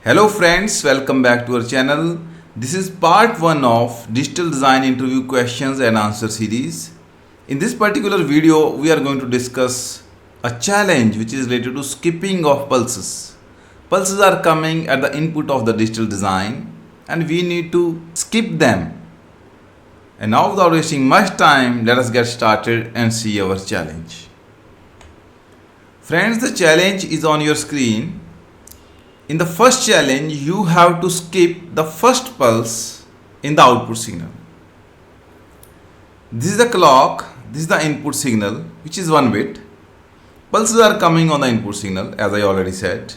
Hello friends, welcome back to our channel. This is part 1 of Digital Design Interview Questions and Answer series. In this particular video, we are going to discuss a challenge which is related to skipping of pulses. Pulses are coming at the input of the digital design and we need to skip them. And now without wasting much time, let us get started and see our challenge. Friends, the challenge is on your screen. In the first challenge, you have to skip the first pulse in the output signal. This is the clock, this is the input signal, which is 1 bit. Pulses are coming on the input signal, as I already said.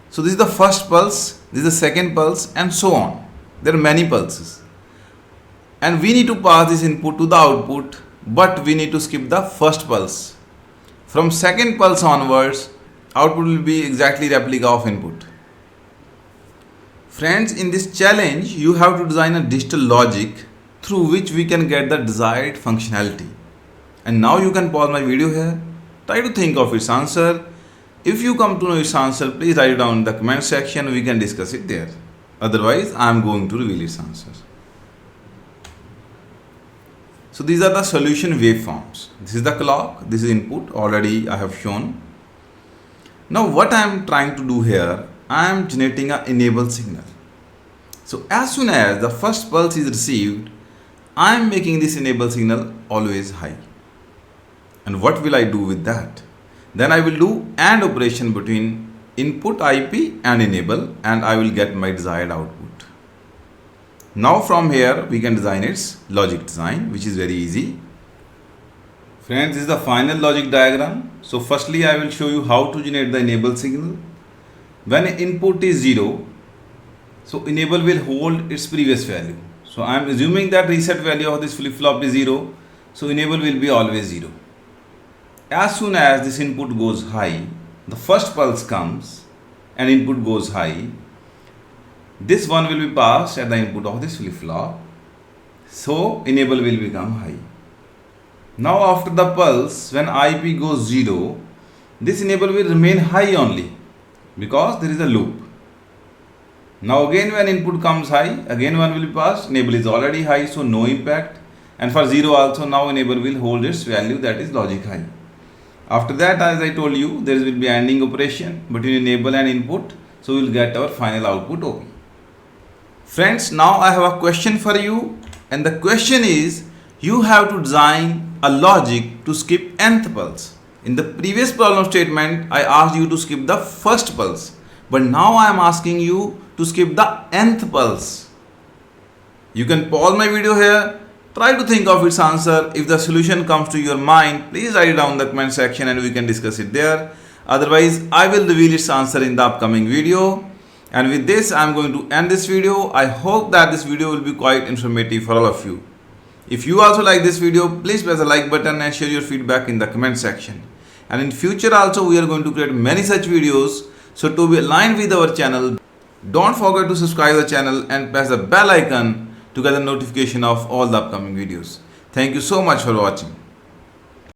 So this is the first pulse, this is the second pulse, and so on. There are many pulses. And we need to pass this input to the output, but we need to skip the first pulse. From second pulse onwards, output will be exactly replica of input. Friends, in this challenge, you have to design a digital logic through which we can get the desired functionality. And now you can pause my video here. Try to think of its answer. If you come to know its answer, please write it down in the comment section. We can discuss it there. Otherwise, I am going to reveal its answer. So these are the solution waveforms. This is the clock. This is input. Already I have shown. Now what I am trying to do here, I am generating an enable signal. So as soon as the first pulse is received, I am making this enable signal always high. And what will I do with that? Then I will do AND operation between input IP and enable, and I will get my desired output. Now from here we can design its logic design, which is very easy. Friends, this is the final logic diagram. So firstly I will show you how to generate the enable signal. When input is 0, so enable will hold its previous value. So I am assuming that reset value of this flip-flop is 0. So enable will be always 0. As soon as this input goes high, the first pulse comes and input goes high. This one will be passed at the input of this flip-flop. So enable will become high. Now after the pulse, when IP goes 0, this enable will remain high only, because there is a loop. Now again when input comes high, again one will be passed, enable is already high, so no impact. And for 0 also, now enable will hold its value, that is logic high. After that, as I told you, there will be ANDing operation between enable and input, so we will get our final output OP. Friends, now I have a question for you, and the question is, you have to design a logic to skip nth pulse. In the previous problem statement, I asked you to skip the first pulse. But now I am asking you to skip the nth pulse. You can pause my video here. Try to think of its answer. If the solution comes to your mind, please write it down in the comment section and we can discuss it there. Otherwise, I will reveal its answer in the upcoming video. And with this, I am going to end this video. I hope that this video will be quite informative for all of you. If you also like this video, please press the like button and share your feedback in the comment section. And in future also we are going to create many such videos. So to be aligned with our channel, don't forget to subscribe the channel and press the bell icon to get the notification of all the upcoming videos. Thank you so much for watching.